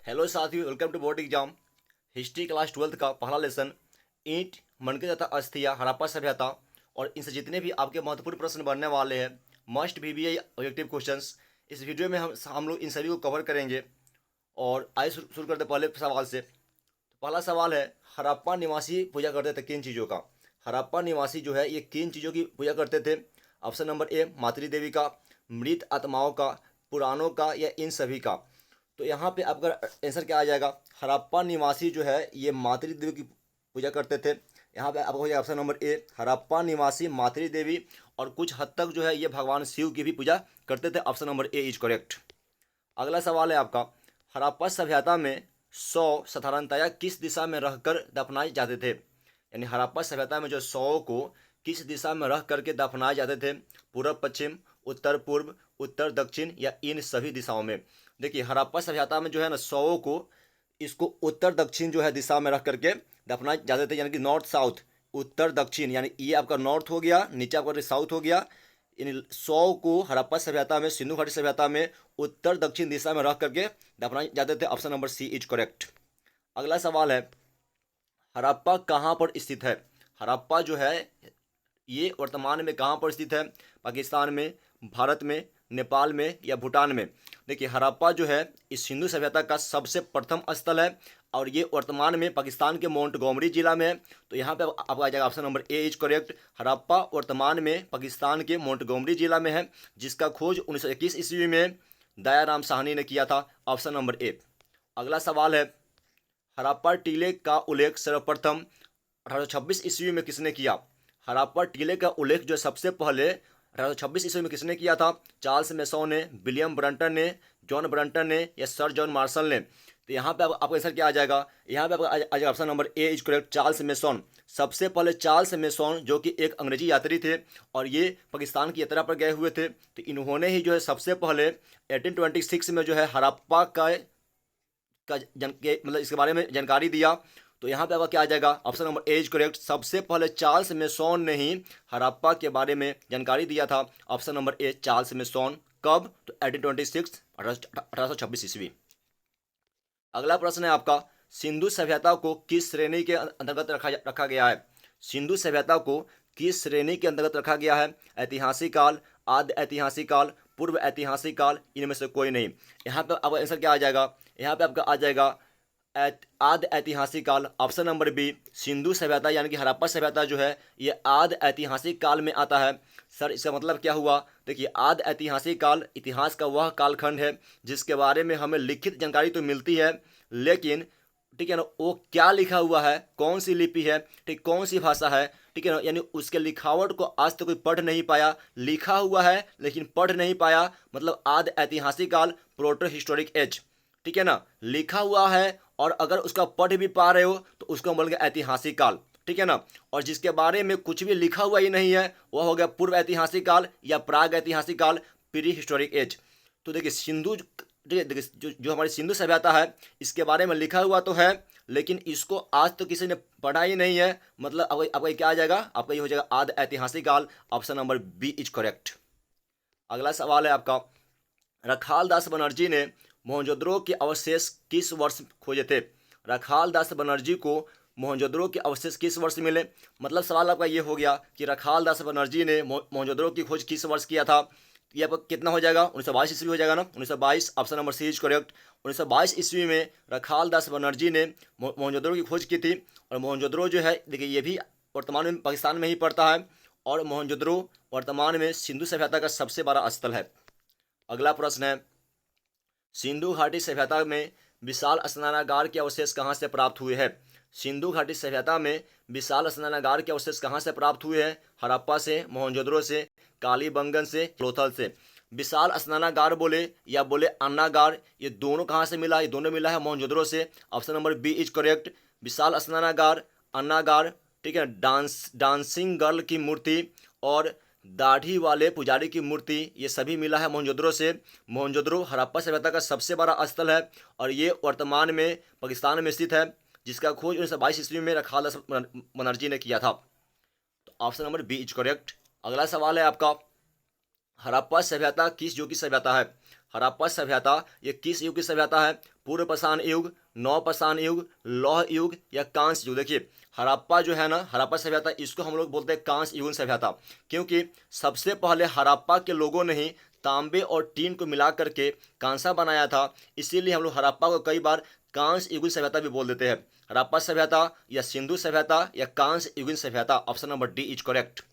Hello साथियों, welcome to board exam. History class 12th का पहला लेसन ईंट, मणके तथा अस्थियां, हड़प्पा सभ्यता और इनसे जितने भी आपके महत्वपूर्ण प्रश्न बनने वाले हैं, मस्ट बीबीआई ऑब्जेक्टिव क्वेश्चंस, इस वीडियो में हम लोग इन सभी को कवर करेंगे। और आइए शुरू करते पहले सवाल से। तो पहला सवाल है, हड़प्पा निवासी पूजा करते थे किन चीज़ों का? हड़प्पा निवासी जो है ये किन चीज़ों की पूजा करते थे? ऑप्शन नंबर ए, मातृ देवी का, मृत आत्माओं का, पुराणों का, या इन सभी का। तो यहाँ पे आपका आंसर क्या आ जाएगा? हड़प्पा निवासी जो है ये मातृ देवी की पूजा करते थे। यहाँ पे आपको हो जाएगा ऑप्शन नंबर ए, हड़प्पा निवासी मातृ देवी, और कुछ हद तक जो है ये भगवान शिव की भी पूजा करते थे। Option number A is correct. अगला सवाल है आपका, हड़प्पा सभ्यता में शव साधारणतया किस दिशा में रहकर दफनाए जाते थे? यानी हड़प्पा सभ्यता में जो शव को किस दिशा में रख करके दफनाए जाते थे? पूर्व पश्चिम, उत्तर पूर्व, उत्तर दक्षिण, या इन सभी दिशाओं में? देखिए, हड़प्पा सभ्यता में जो है ना, शवों को इसको उत्तर दक्षिण जो है दिशा में रख करके दफनाए जाते थे, यानी कि नॉर्थ साउथ, उत्तर दक्षिण, यानी ये आपका नॉर्थ हो गया, नीचे आपका साउथ हो गया। इन शव को हड़प्पा सभ्यता में, सिंधु घाटी सभ्यता में उत्तर दक्षिण दिशा में रख करके दफनाए जाते थे। Option number C is correct. अगला सवाल है, हड़प्पा कहाँ पर स्थित है? हड़प्पा जो है ये वर्तमान में कहाँ पर स्थित है? पाकिस्तान में, भारत में, नेपाल में, या भूटान में? देखिए, हड़प्पा जो है इस सिंधु सभ्यता का सबसे प्रथम स्थल है, और ये वर्तमान में पाकिस्तान के मोंटगोमरी जिला में है। तो यहाँ पे आपको आ जाएगा option number A is correct. Harappa वर्तमान में पाकिस्तान के मोंटगोमरी जिला में है, जिसका खोज 1921 ईस्वी में दयाराम साहनी ने किया था। Option number A. अगला सवाल है, हड़प्पा टीले का उल्लेख सर्वप्रथम 1826 ईस्वी में किसने किया? हड़प्पा टीले का उल्लेख जो सबसे पहले 1826 ईस्वी में किसने किया था? चार्ल्स मेसो ने, विलियम ब्रंटन ने, जॉन ब्रंटन ने, या सर जॉन मार्शल ने? तो यहाँ पे आपका आंसर क्या आ जाएगा? यहाँ पे आपका आ जाएगा option number A is correct, Charles meson. सबसे पहले चार्ल्स मेसोन, जो कि एक अंग्रेजी यात्री थे और ये पाकिस्तान की यात्रा पर गए हुए थे, तो इन्होंने ही जो है सबसे पहले 1826 में जो है हड़प्पा मतलब इसके बारे में जानकारी दिया। तो यहाँ पे आपका क्या आ जाएगा? Option number A is correct. सबसे पहले चार्ल्स मेसोन ने ही हड़प्पा के बारे में जानकारी दिया था। Option number A, Charles meson. कब? तो 1826, 1826 ईस्वी। अगला प्रश्न है आपका, सिंधु सभ्यता को किस श्रेणी के अंतर्गत रखा गया है? सिंधु सभ्यता को किस श्रेणी के अंतर्गत रखा गया है? ऐतिहासिक काल, आद्य ऐतिहासिक काल, पूर्व ऐतिहासिक काल, इनमें से कोई नहीं। यहाँ पे आपका आंसर क्या आ जाएगा? यहाँ पे आपका आ जाएगा आद्य ऐतिहासिक काल। ऑप्शन नंबर बी, सिंधु सभ्यता यानी कि हड़प्पा सभ्यता जो है ये आद्य ऐतिहासिक काल में आता है। सर, इसका मतलब क्या हुआ? देखिए, आद्य ऐतिहासिक काल इतिहास का वह कालखंड है जिसके बारे में हमें लिखित जानकारी तो मिलती है, लेकिन ठीक है ना, वो क्या लिखा हुआ है, कौन सी लिपि है, ठीक, कौन सी भाषा है, ठीक है ना, यानी उसके लिखावट को आज तक कोई पढ़ नहीं पाया। लिखा हुआ है लेकिन पढ़ नहीं पाया, मतलब आद्य ऐतिहासिक काल, प्रोटो हिस्टोरिक एज। ठीक है ना, लिखा हुआ है और अगर उसका पढ़ भी पा रहे हो तो उसका बोल गया ऐतिहासिक काल। ठीक है ना, और जिसके बारे में कुछ भी लिखा हुआ ही नहीं है वह हो गया पूर्व ऐतिहासिक काल या प्राग ऐतिहासिक काल, प्री हिस्टोरिक एज। तो देखिए, देखिए जो हमारी सिंधु सभ्यता है इसके बारे में लिखा हुआ तो है, लेकिन इसको आज तो किसी ने पढ़ा ही नहीं है, मतलब आपका क्या आ जाएगा? आपका ये हो जाएगा आद्य ऐतिहासिक काल। Option number B is correct. अगला सवाल है आपका, रखाल दास बनर्जी ने मोहनजोदड़ो के अवशेष किस वर्ष खोजे थे? रखाल दास बनर्जी को मोहनजोदड़ो के अवशेष किस वर्ष मिले? मतलब सवाल आपका ये हो गया कि रखाल दास बनर्जी ने मोहनजोदड़ो की खोज किस वर्ष किया था। ये आपका कितना हो जाएगा? 1922 ईस्वी हो जाएगा ना, 1922। Option number C is correct. 1922 ईस्वी में रखाल दास बनर्जी ने मोहनजोदड़ो की खोज की थी। और मोहनजोदड़ो जो है, देखिए, ये भी वर्तमान में पाकिस्तान में ही पड़ता है, और मोहनजोदड़ो वर्तमान में सिंधु सभ्यता का सबसे बड़ा स्थल है। अगला प्रश्न है, सिंधु घाटी सभ्यता में विशाल स्नानागार के अवशेष कहाँ से प्राप्त हुए हैं? सिंधु घाटी सभ्यता में विशाल स्नानागार के अवशेष कहाँ से प्राप्त हुए हैं? हड़प्पा से, मोहनजोदड़ो से, कालीबंगन से, लोथल से? विशाल स्नानागार बोले या बोले अन्नागार, ये दोनों कहाँ से मिला? ये दोनों मिला है मोहनजोदड़ो से। Option number B is correct. विशाल स्नानागार, अन्नागार, ठीक है, डांसिंग गर्ल की मूर्ति और दाढ़ी वाले पुजारी की मूर्ति, ये सभी मिला है मोहनजोदड़ो से। मोहनजोदड़ो हड़प्पा सभ्यता का सबसे बड़ा स्थल है और ये वर्तमान में पाकिस्तान में स्थित है, जिसका खोज 1922 ईस्वी में रखाल दास बनर्जी ने किया था। तो option number B is correct. अगला सवाल है आपका, हड़प्पा सभ्यता किस युग की सभ्यता है? हड़प्पा सभ्यता ये किस युग की सभ्यता है? पूर्व पाषाण युग, नव पाषाण युग, लौह युग या कांस्य युग। देखिए हड़प्पा जो है ना, हड़प्पा सभ्यता, इसको हम लोग बोलते हैं कांस्य युगीन सभ्यता, क्योंकि सबसे पहले हड़प्पा के लोगों ने ही तांबे और टीन को मिला करके कांसा बनाया था, इसीलिए हम लोग हड़प्पा को कई बार कांस्य युगीन सभ्यता भी बोल देते हैं। हड़प्पा सभ्यता या सिंधु सभ्यता या कांस्य युगीन सभ्यता, option number D is correct.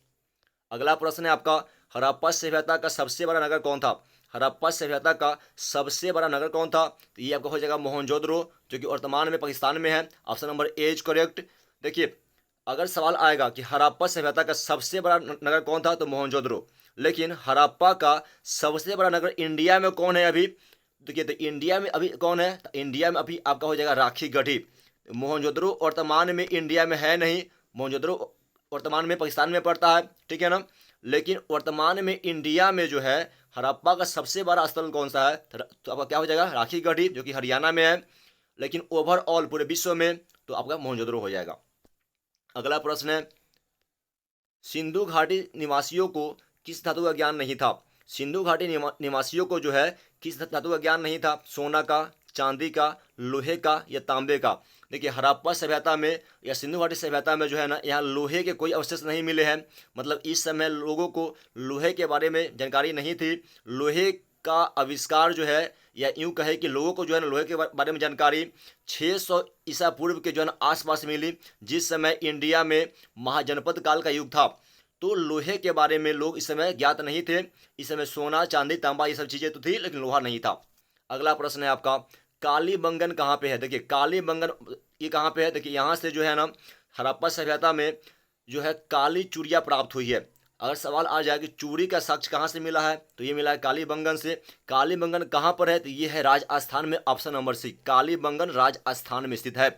अगला प्रश्न है आपका, हड़प्पा सभ्यता का सबसे बड़ा नगर कौन था? हड़प्पा सभ्यता का सबसे बड़ा नगर कौन था? तो ये आपका हो जाएगा मोहनजोदड़ो, जो कि वर्तमान में पाकिस्तान में है, option number A is correct. देखिए अगर सवाल आएगा कि हड़प्पा सभ्यता का सबसे बड़ा नगर कौन था, तो मोहनजोदड़ो। लेकिन हड़प्पा का सबसे बड़ा नगर इंडिया में कौन है अभी? देखिए तो इंडिया में अभी कौन है? तो इंडिया में अभी आपका हो जाएगा राखी गढ़ी। मोहनजोदड़ो वर्तमान में इंडिया में है नहीं, मोहनजोदड़ो वर्तमान में पाकिस्तान में पड़ता है, ठीक है ना। लेकिन वर्तमान में इंडिया में जो है हड़प्पा का सबसे बड़ा स्थल कौन सा है? तो आपका क्या हो जाएगा? राखी गढ़ी, जो कि हरियाणा में है। लेकिन ओवरऑल पूरे विश्व में तो आपका मोहनजोदड़ो हो जाएगा। अगला प्रश्न है, सिंधु घाटी निवासियों को किस धातु का ज्ञान नहीं था? सिंधु घाटी निवासियों को जो है किस धातु का ज्ञान नहीं था? सोना का, चांदी का, लोहे का या तांबे का? देखिए हड़प्पा सभ्यता में या सिंधु घाटी सभ्यता में जो है ना, यहाँ लोहे के कोई अवशेष नहीं मिले हैं। मतलब इस समय लोगों को लोहे के बारे में जानकारी नहीं थी। लोहे का आविष्कार जो है, या यूं कहे कि लोगों को जो है ना लोहे के बारे में जानकारी 600 ईसा पूर्व के जो है ना आसपास मिली, जिस समय इंडिया में महाजनपद काल का युग था। तो लोहे के बारे में लोग इस समय ज्ञात नहीं थे। इस समय सोना, चांदी, तांबा ये सब चीज़ें तो थी, लेकिन लोहा नहीं था। अगला प्रश्न है आपका, कालीबंगन कहाँ पे है? देखिए कालीबंगन ये कहाँ पे है? देखिए यहाँ से जो है ना हड़प्पा सभ्यता में जो है काली चूड़िया प्राप्त हुई है। अगर सवाल आ जाए कि चूड़ी का साक्ष्य कहाँ से मिला है, तो ये मिला है कालीबंगन से। कालीबंगन कहाँ पर है? तो ये है राजस्थान में, option number C, Kalibangan Rajasthan में स्थित है।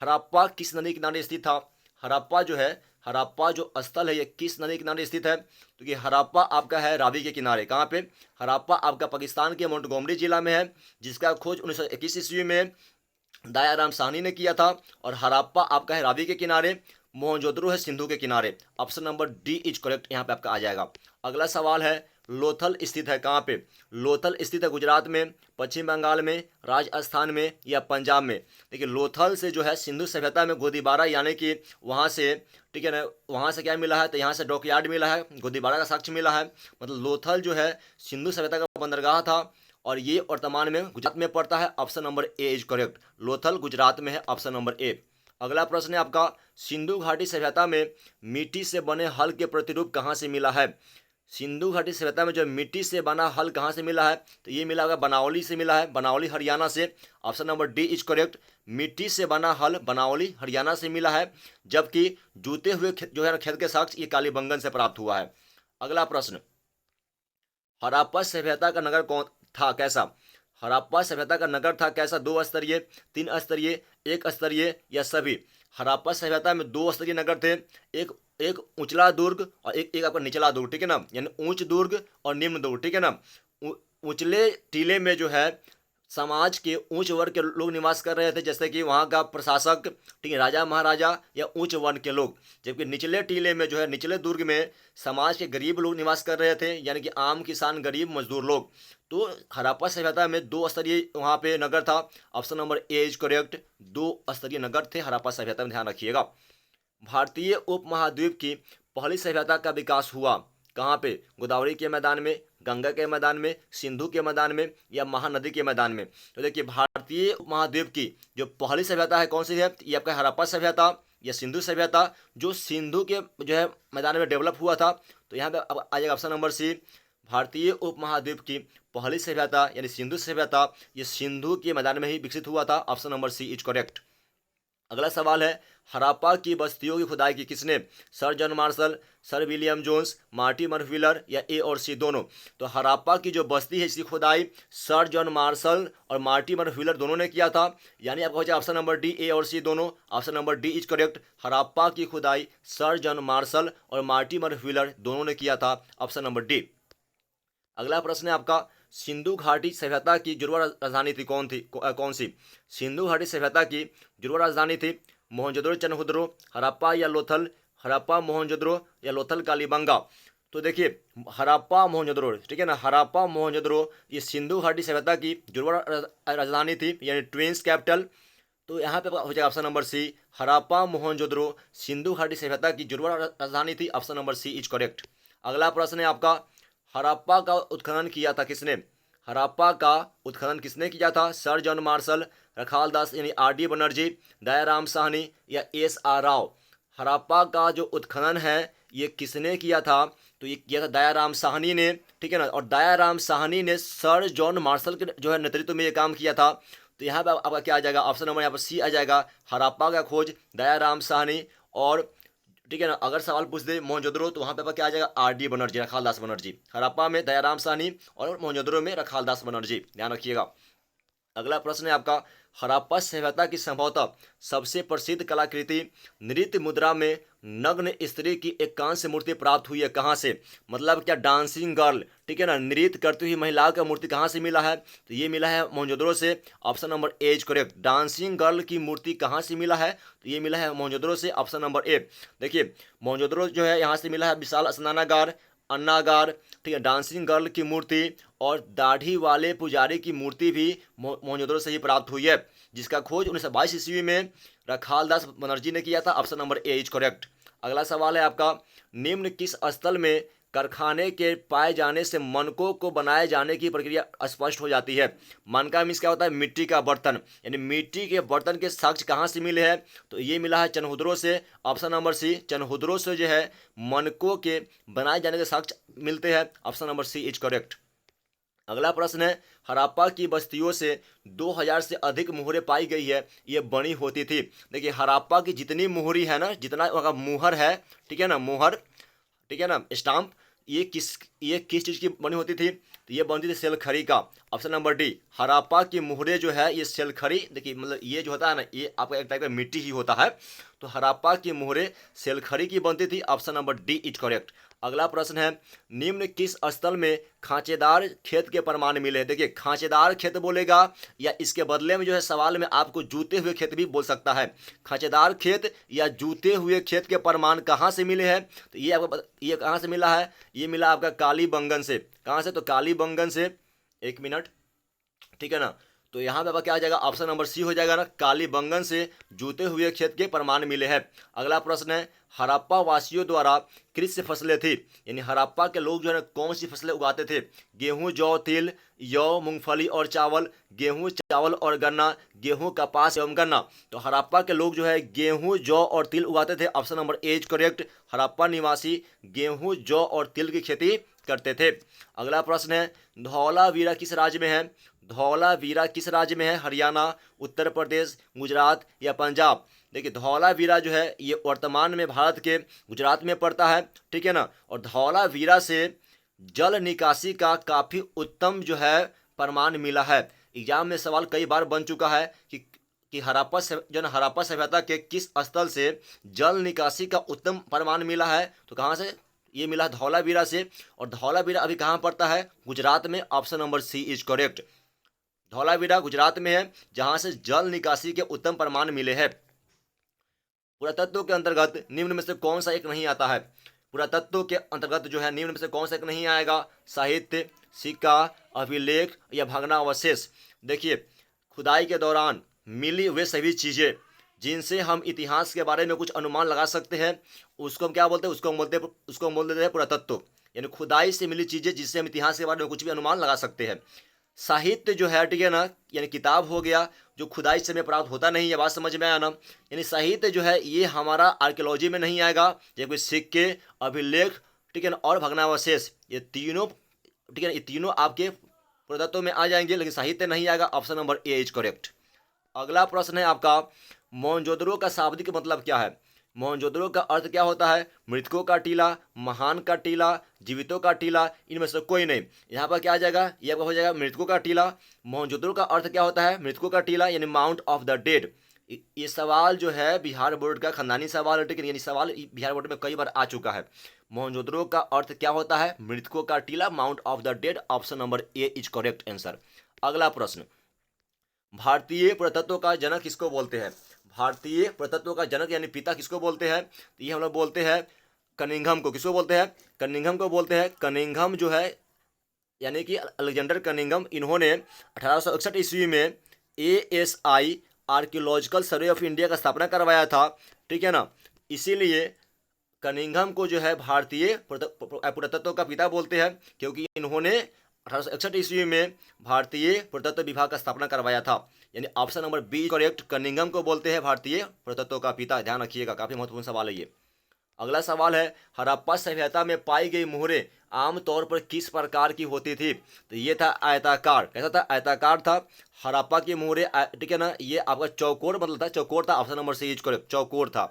हड़प्पा किस नदी किनारे स्थित था? हड़प्पा जो है, हड़प्पा जो स्थल है ये किस नदी किनारे स्थित है? तो ये हड़प्पा आपका है रावी के किनारे। कहाँ पे? हड़प्पा आपका पाकिस्तान के मोंटगोमरी जिला में है, जिसका खोज 1921 ईस्वी में दयाराम साहनी ने किया था। और हड़प्पा आपका है रावी के किनारे, मोहनजोदड़ो है सिंधु के किनारे। Option number D is correct यहाँ पे आपका आ जाएगा। अगला सवाल है, लोथल स्थित है कहाँ पे? लोथल स्थित है गुजरात में, पश्चिम बंगाल में, राजस्थान में या पंजाब में? देखिए लोथल से जो है सिंधु सभ्यता में गोदीबारा, यानी कि वहाँ से, ठीक है ना, वहाँ से क्या मिला है? तो यहाँ से डॉकयार्ड मिला है, गोदीबारा का साक्ष्य मिला है। मतलब लोथल जो है सिंधु सभ्यता का बंदरगाह था, और ये वर्तमान में गुजरात में पड़ता है। Option number A is correct, Lothal Gujarat में है, ऑप्शन नंबर ए। अगला प्रश्न है आपका, सिंधु घाटी सभ्यता में मिट्टी से बने हल के प्रतिरूप कहाँ से मिला है? सिंधु घाटी सभ्यता में जो मिट्टी से बना हल कहाँ से मिला है? तो ये मिला होगा बनावली से मिला है, बनावली हरियाणा से। Option number D is correct, मिट्टी से बना हल बनावली हरियाणा से मिला है। जबकि जूते हुए जो है खेत के साक्ष्य ये कालीबंगन से प्राप्त हुआ है। अगला प्रश्न, हड़प्पा सभ्यता का नगर कौन था, कैसा? हड़प्पा सभ्यता का नगर था कैसा? 2 स्तरीय, 3 स्तरीय, 1 स्तरीय या सभी? हड़प्पा सभ्यता में 2 स्तरीय नगर थे, एक एक उचला दुर्ग और एक आपका निचला दुर्ग, ठीक है ना, यानी ऊंच दुर्ग और निम्न दुर्ग, ठीक है ना। ऊंचले टीले में जो है समाज के उच्च वर्ग के लोग निवास कर रहे थे, जैसे कि वहाँ का प्रशासक, ठीक है, राजा महाराजा या उच्च वर्ण के लोग। जबकि निचले टीले में जो है निचले दुर्ग में समाज के गरीब लोग निवास कर रहे थे, यानी कि आम किसान, गरीब मजदूर लोग। तो हड़प्पा सभ्यता में 2 स्तरीय वहाँ पे नगर था। Option number A is correct, 2 स्तरीय नगर थे हड़प्पा सभ्यता में, ध्यान रखिएगा। भारतीय उपमहाद्वीप की पहली सभ्यता का विकास हुआ कहाँ पे? गोदावरी के मैदान में, गंगा के मैदान में, सिंधु के मैदान में या महानदी के मैदान में? तो देखिए भारतीय उपमहाद्वीप की जो पहली सभ्यता है कौन सी है? ये आपका हड़प्पा सभ्यता या सिंधु सभ्यता, जो सिंधु के जो है मैदान में डेवलप हुआ था। तो यहाँ पे अब आ जाएगा ऑप्शन नंबर सी, भारतीय उपमहाद्वीप की पहली सभ्यता यानी सिंधु सभ्यता, ये सिंधु के मैदान में ही विकसित हुआ था। Option number C is correct. अगला सवाल है, हड़प्पा की बस्तियों की खुदाई की किसने? Sir John Marshall, sir William Jones, Mortimer Wheeler या ए और सी दोनों? तो हड़प्पा की जो बस्ती है इसकी खुदाई सर जॉन मार्शल और मार्टिमर व्हीलर दोनों ने किया था। यानी आपका हो जाए ऑप्शन नंबर डी, ए और सी दोनों। Option number D is correct, Harappa की खुदाई सर जॉन मार्शल और मार्टिमर व्हीलर दोनों ने किया था। Option number D. अगला प्रश्न है आपका, सिंधु घाटी सभ्यता की जुड़वा राजधानी थी कौन सी? सिंधु घाटी सभ्यता की जुड़वा राजधानी थी मोहनजोदड़ो चनहुदरो, हड़प्पा या लोथल, हड़प्पा मोहनजोदड़ो या लोथल कालीबंगा? तो देखिए हड़प्पा मोहनजोदड़ो, ठीक है ना, हड़प्पा मोहनजोदड़ो ये सिंधु घाटी सभ्यता की जुड़वा राजधानी थी, यानी ट्विंस कैपिटल। तो यहाँ पे हो जाएगा option number C, Harappa Mohenjodaro Sindhu घाटी सभ्यता की जुड़वा राजधानी थी। Option number C is correct. अगला प्रश्न है आपका, हड़प्पा का उत्खनन किया था किसने? हड़प्पा का उत्खनन किसने किया था? सर जॉन मार्शल, रखाल दास यानी आर डी बनर्जी, दयाराम साहनी या एस आर राव। हड़प्पा का जो उत्खनन है ये किसने किया था? तो ये किया था दयाराम साहनी ने, ठीक है ना। और दयाराम साहनी ने सर जॉन मार्शल के जो है नेतृत्व में ये काम किया था। तो यहाँ पे आपका क्या आ जाएगा? ऑप्शन नंबर यहाँ पर सी आ जाएगा, हड़प्पा का खोज दयाराम साहनी। और ठीक है ना, अगर सवाल पूछ दे मोहनजोदड़ो तो वहाँ पे आपका क्या आ जाएगा? आर डी बनर्जी, रखाल दास बनर्जी। हड़प्पा में दयाराम साहनी और मोहनजोदड़ो में रखाल दास बनर्जी, ध्यान रखिएगा। अगला प्रश्न है आपका, हड़प्पा सभ्यता की संभवतः सबसे प्रसिद्ध कलाकृति नृत्य मुद्रा में नग्न स्त्री की एक कांस्य मूर्ति प्राप्त हुई है, कहाँ से? मतलब क्या डांसिंग गर्ल, ठीक है ना, नृत्य करती हुई महिला का मूर्ति कहाँ से मिला है? तो ये मिला है मोहनजोदड़ो से। Option number A is correct. Dancing girl की मूर्ति कहाँ से मिला है? तो ये मिला है मोहनजोदड़ो से। Option number A. देखिए मोहनजोदड़ो जो है यहाँ से मिला है विशाल स्नानागार, अन्नागार, ठीक है, डांसिंग गर्ल की मूर्ति और दाढ़ी वाले पुजारी की मूर्ति भी मोहनजोदड़ो से ही प्राप्त हुई है, जिसका खोज 1922 ईस्वी में रखाल दास बनर्जी ने किया था। Option number A is correct. अगला सवाल है आपका, निम्न किस स्थल में कारखाने के पाए जाने से मनकों को बनाए जाने की प्रक्रिया स्पष्ट हो जाती है? मनका मीन्स क्या होता है? मिट्टी का बर्तन, यानी मिट्टी के बर्तन के साक्ष्य कहाँ से मिले हैं? तो ये मिला है चनहुद्रो से। ऑप्शन नंबर सी, चनहुद्रो से जो है मनकों के बनाए जाने के साक्ष्य मिलते हैं। Option number C is correct. अगला प्रश्न है, हड़प्पा की बस्तियों से 2000 से अधिक मुहरें पाई गई है, ये बनी होती थी। देखिए हड़प्पा की जितनी मुहरी है ना, जितना वहाँ मुहर है, ठीक है ना, मुहर, ठीक है ना, स्टाम्प, ये किस चीज़ की बनी होती थी? तो ये बनती थी सेलखड़ी का। ऑप्शन नंबर डी, हड़प्पा की मुहरे जो है ये सेलखड़ी, देखिए मतलब ये जो होता है ना, ये आपका एक टाइप का मिट्टी ही होता है। तो हड़प्पा की मुहरे सेलखड़ी की बनती थी। Option number D is correct. अगला प्रश्न है, निम्न किस स्थल में खांचेदार खेत के प्रमाण मिले? देखिए खांचेदार खेत बोलेगा या इसके बदले में जो है सवाल में आपको जूते हुए खेत भी बोल सकता है। खांचेदार खेत या जूते हुए खेत के प्रमाण कहाँ से मिले हैं? तो ये आपको ये कहाँ से मिला है? ये मिला आपका कालीबंगन से। कहाँ से? तो कालीबंगन से। एक मिनट, ठीक है ना। तो यहाँ पे आपका क्या आ जाएगा? ऑप्शन नंबर सी हो जाएगा ना, कालीबंगन से जूते हुए खेत के प्रमाण मिले हैं। अगला प्रश्न है, हड़प्पा वासियों द्वारा कृषि फसलें थी, यानी हड़प्पा के लोग जो है कौन सी फसलें उगाते थे? गेहूं, जौ, तिल, यौ, मूंगफली और चावल। गेहूं, चावल और गन्ना, गेहूं, कपास एवं गन्ना। तो हड़प्पा के लोग जो है गेहूं, जौ और तिल उगाते थे। Option number A is correct. Harappa निवासी गेहूं, जौ और तिल की खेती करते थे। अगला प्रश्न है, धौलावीरा किस राज्य में है? धौलावीरा किस राज्य में है? हरियाणा, उत्तर प्रदेश, गुजरात या पंजाब। देखिए धौलावीरा जो है ये वर्तमान में भारत के गुजरात में पड़ता है, ठीक है ना। और धौलावीरा से जल निकासी का काफ़ी उत्तम जो है प्रमाण मिला है। एग्जाम में सवाल कई बार बन चुका है कि हड़प्पा सभ्यता के किस स्थल से जल निकासी का उत्तम प्रमाण मिला है? तो कहाँ से? ये मिला धौलावीरा से। और धौलावीरा अभी कहाँ पड़ता है? गुजरात में। Option number C is correct. Dholavira Gujarat में है, जहां से जल निकासी के उत्तम प्रमाण मिले हैं। पुरातत्व के अंतर्गत निम्न में से कौन सा एक नहीं आता है? पुरातत्व के अंतर्गत जो है निम्न में से कौन सा एक नहीं आएगा? साहित्य, सिक्का, अभिलेख या भग्नावशेष। देखिए खुदाई के दौरान मिली वे सभी चीज़ें जिनसे हम इतिहास के बारे में कुछ अनुमान लगा सकते हैं, उसको हम क्या बोलते हैं? उसको हम बोल देते हैं पुरातत्व, यानी खुदाई से मिली चीज़ें जिससे हम इतिहास के बारे में कुछ भी अनुमान लगा सकते हैं। साहित्य जो है, ठीक है ना, यानी किताब हो गया जो खुदाई से में प्राप्त होता नहीं है। बात समझ में आया ना? यानी साहित्य जो है ये हमारा आर्कियोलॉजी में नहीं आएगा, जैसे कोई सिक्के, अभिलेख, ठीक है ना, और भग्नावशेष, ये तीनों, ठीक है ना, ये तीनों आपके पुरातत्व में आ जाएंगे, लेकिन साहित्य नहीं आएगा। Option number A is correct. अगला प्रश्न है आपका, मोहनजोदड़ो का शाब्दिक मतलब क्या है? मोहनजोदड़ो का अर्थ क्या होता है? मृतकों का टीला, महान का टीला, जीवितों का टीला, इनमें से कोई नहीं। यहाँ पर क्या आ जाएगा? ये आपका हो जाएगा मृतकों का टीला। मोहनजोदड़ो का अर्थ क्या होता है? मृतकों का टीला, यानी माउंट ऑफ द डेड। ये सवाल जो है बिहार बोर्ड का खानदानी सवाल है, ठीक है, यानी सवाल बिहार बोर्ड में कई बार आ चुका है। मोहनजोदड़ो का अर्थ क्या होता है? मृतकों का टीला, mount of the dead. Option number A is correct answer. अगला प्रश्न, भारतीय पुरातत्व का जनक किसको बोलते हैं? भारतीय पुरातत्व का जनक यानी पिता किसको बोलते हैं? तो ये हम लोग बोलते हैं कनिंघम को किसको बोलते हैं? कनिंघम को बोलते हैं। कनिंघम जो है यानी कि अलेक्जेंडर कनिंघम, इन्होंने 1861 ईस्वी में ASI archaeological survey of India का स्थापना करवाया था, ठीक है ना। इसीलिए कनिंघम को जो है भारतीय पुरातत्व का पिता बोलते हैं, क्योंकि इन्होंने 1861 ईस्वी में भारतीय पुरातत्व विभाग का स्थापना करवाया था। यानी option number B correct, Cunningham को बोलते हैं भारतीय पुरातत्व का पिता। ध्यान रखिएगा, काफी महत्वपूर्ण सवाल है ये। अगला सवाल है, हड़प्पा सभ्यता में पाई गई मोहरें आमतौर पर किस प्रकार की होती थी? तो ये था आयताकार। कैसा था? आयताकार था। हड़प्पा की मोहरें, ठीक है ना, ये आपका चौकोर मतलब था, चौकोर था। Option number C is correct, चौकोर था।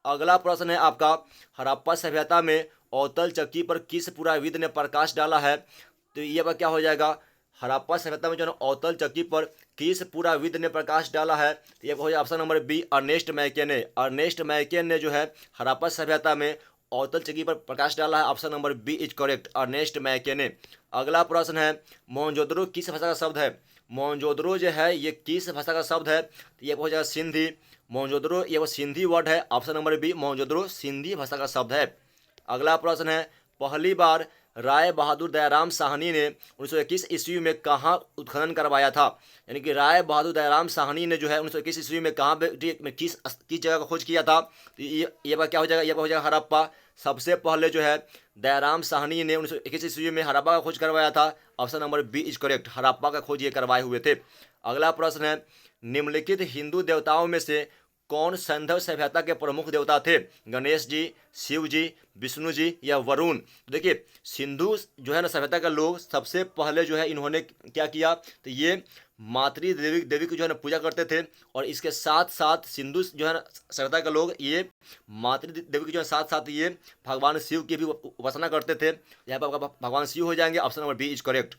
अगला प्रश्न है आपका, हड़प्पा सभ्यता में अवतल चक्की पर किस पुराविद ने प्रकाश डाला है? तो ये क्या हो जाएगा? हड़प्पा सभ्यता में जो है अवतल चक्की पर किस पुराविद ने प्रकाश डाला है? तो ये हो जाएगा option number B, Ernest Mackay ने। अर्नेस्ट मैके ने जो है हड़प्पा सभ्यता में अवतल चक्की पर प्रकाश डाला है। Option number B is correct, Ernest Mackay ने। अगला प्रश्न है, मोहनजोदड़ो किस भाषा का शब्द है? मोहनजोदड़ो जो है ये किस भाषा का शब्द है? तो ये हो जाएगा सिंधी। मोहनजोदड़ो ये वो सिंधी वर्ड है। Option number B, Mohenjodaro Sindhi भाषा का शब्द है। अगला प्रश्न है, पहली बार राय बहादुर दयाराम साहनी ने 1921 ईस्वी में कहाँ उत्खनन करवाया था? यानी कि राय बहादुर दयाराम साहनी ने जो है 1921 ईस्वी में कहाँ में किस जगह का खोज किया था? तो ये क्या हो जाएगा? ये हो जाएगा हड़प्पा। सबसे पहले जो है दयाराम साहनी ने 1921 ईस्वी में हड़प्पा का खोज करवाया था। Option number B is correct, Harappa का खोज ये करवाए हुए थे। अगला प्रश्न है, निम्नलिखित हिंदू देवताओं में से कौन सैंधव सभ्यता के प्रमुख देवता थे? गणेश जी, शिव जी, विष्णु जी या वरुण? तो देखिए, सिंधु जो है ना सभ्यता के लोग सबसे पहले जो है इन्होंने क्या किया? तो ये मातृ देवी की जो है ना पूजा करते थे, और इसके साथ साथ सिंधु जो है ना सभ्यता के लोग ये मातृ देवी की जो है साथ साथ ये भगवान शिव की भी उपासना करते थे। यहाँ पर आपका भगवान शिव हो जाएंगे। Option number B is correct,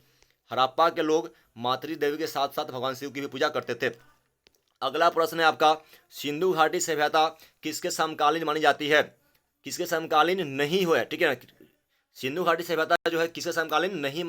Harappa के लोग मातृ देवी के साथ साथ भगवान शिव की भी पूजा करते थे। अगला प्रश्न है आपका, सिंधु घाटी सभ्यता किसके समकालीन मानी जाती है? किसके समकालीन नहीं हुआ है, ठीक है ना। सिंधु घाटी सभ्यता जो है किसके समकालीन नहीं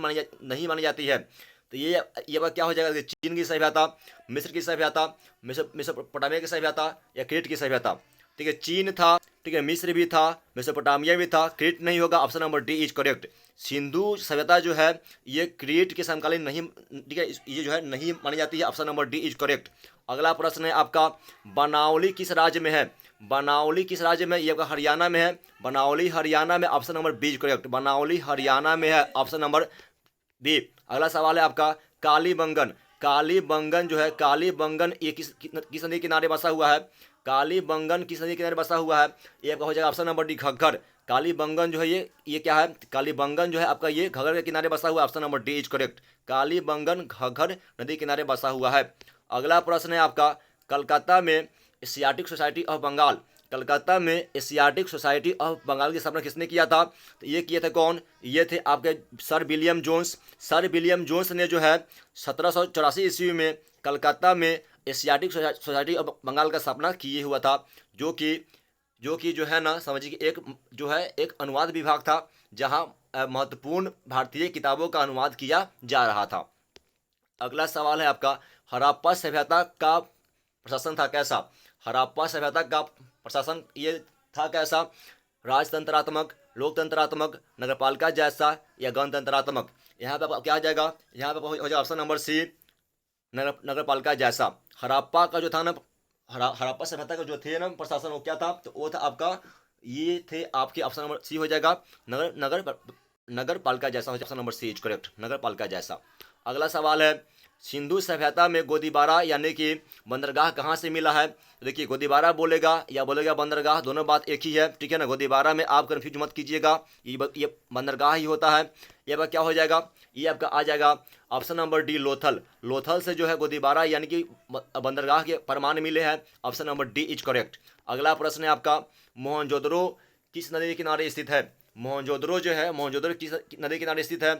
मानी जाती है? तो ये क्या हो जाएगा? चीन की सभ्यता, मिस्र की सभ्यता, मेसोपोटामिया की सभ्यता या क्रीट की सभ्यता? ठीक है, चीन था, ठीक है, मिस्र भी था, मेसोपोटामिया भी था, क्रीट नहीं होगा। Option number D is correct, Sindhu सभ्यता जो है ये क्रीट के समकालीन नहीं, ठीक है, ये जो है नहीं मानी जाती है। Option number D is correct. अगला प्रश्न है आपका, बनावली किस राज्य में है? बनावली किस राज्य में? ये आपका हरियाणा में है। बनावली हरियाणा में। Option number B is correct, Banawali Haryana में है। Option number B. अगला सवाल है आपका, कालीबंगन। कालीबंगन जो है, कालीबंगन ये किस नदी के किनारे बसा हुआ है? कालीबंगन किस नदी के किनारे बसा हुआ है? ये आपका हो जाएगा option number D, Ghaggar. Kalibangan जो है ये क्या है? कालीबंगन जो है आपका ये घग्गर के किनारे बसा हुआ है। Option number D is correct, Kalibangan Ghaggar नदी किनारे बसा हुआ है। अगला प्रश्न है आपका, कलकत्ता में Asiatic Society of Bengal, Calcutta में एशियाटिक सोसाइटी ऑफ बंगाल की स्थापना किसने किया था? तो ये किए थे कौन? ये थे आपके sir William Jones. Sir William Jones ने जो है 1784 ईस्वी में कलकत्ता में एशियाटिक सोसाइटी ऑफ बंगाल का स्थापना किए हुआ था, जो कि जो है ना समझिए कि एक जो है एक अनुवाद विभाग था, जहाँ महत्वपूर्ण भारतीय किताबों का अनुवाद किया जा रहा था। अगला सवाल है आपका, हड़प्पा सभ्यता का प्रशासन था कैसा? हड़प्पा सभ्यता का प्रशासन ये था कैसा? राजतंत्रात्मक, लोकतंत्रात्मक, नगरपालिका जैसा या गणतंत्रात्मक? यहाँ पे क्या आ जाएगा? यहाँ पे हो जाएगा ऑप्शन नंबर सी, नगरपालिका जैसा। हड़प्पा का जो था ना, हड़प्पा सभ्यता का जो थे ना प्रशासन, वो क्या था? तो वो था आपका, ये थे आपके ऑप्शन नंबर सी हो जाएगा, नगर पालिका जैसा। Option number C is correct, नगर पालिका जैसा। अगला सवाल है, सिंधु सभ्यता में गोदीबारा यानी कि बंदरगाह कहाँ से मिला है? देखिए, गोदीबारा बोलेगा या बोलेगा बंदरगाह, दोनों बात एक ही है, ठीक है ना। गोदीबारा में आप कन्फ्यूज मत कीजिएगा, ये बंदरगाह ही होता है। ये क्या हो जाएगा? ये आपका आ जाएगा option number D, Lothal. Lothal से जो है गोदीबारा यानी कि बंदरगाह के प्रमाण मिले हैं। Option number D is correct. अगला प्रश्न है आपका, मोहनजोदड़ो किस नदी के किनारे स्थित है? मोहनजोदड़ो जो है, मोहनजोदड़ो किस नदी के किनारे स्थित है?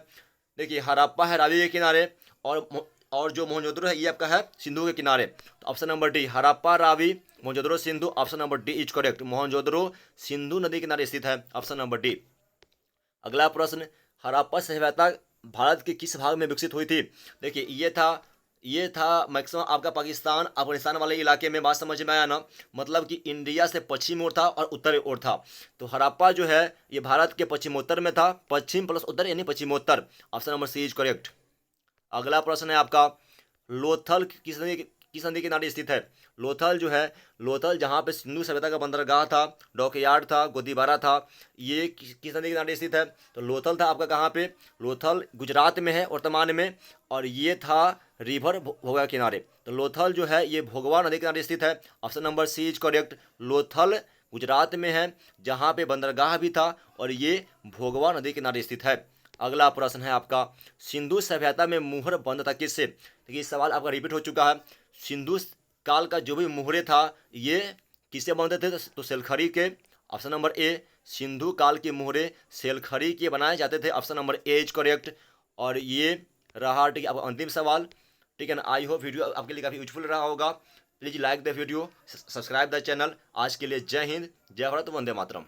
देखिए, हड़प्पा है रावी के किनारे, और जो मोहनजोदड़ो है ये आपका है सिंधु के किनारे। तो option number D, Harappa Ravi Mohenjodaro Sindhu. Option number D is correct, Mohenjodaro Sindhu नदी के किनारे स्थित है। Option number D. अगला प्रश्न, हड़प्पा सभ्यता भारत के किस भाग में विकसित हुई थी? देखिए, ये था ये था मैक्सिमम आपका पाकिस्तान अफगानिस्तान वाले इलाके में। बात समझ में आया ना, मतलब कि इंडिया से पश्चिम ओर था और उत्तर ओर था। तो हड़प्पा जो है ये भारत के पश्चिमोत्तर में था, पश्चिम प्लस उत्तर यानी पश्चिमोत्तर। Option number C is correct. अगला प्रश्न है आपका, लोथल किस नदी के किनारे स्थित है? लोथल जो है, लोथल जहाँ पे सिंधु सभ्यता का बंदरगाह था, डॉकयार्ड था, गोदीबारा था, ये किस नदी के किनारे स्थित है? तो लोथल था आपका कहाँ पे? लोथल गुजरात में है वर्तमान में, और ये था रिवर भोगा किनारे। तो लोथल जो है ये भोगवा नदी के किनारे स्थित है। Option number C is correct. Lothal Gujarat में है, जहाँ पे बंदरगाह भी था, और ये भोगवा नदी के किनारे स्थित है। अगला प्रश्न है आपका, सिंधु सभ्यता में मुहर बंद था किससे? देखिए इस सवाल आपका रिपीट हो चुका है। सिंधु काल का जो भी मुहरे था ये किससे बनते थे? तो सेलखड़ी के। ऑप्शन नंबर ए, सिंधु काल के मुहरे सेलखड़ी के बनाए जाते थे। Option number A is correct. और ये रहा ठीक है आपका अंतिम सवाल। ठीक है ना, आई होप वीडियो आपके लिए काफ़ी यूजफुल रहा होगा। Please like the video, subscribe the channel. आज के लिए जय हिंद, जय भारत, वंदे मातरम।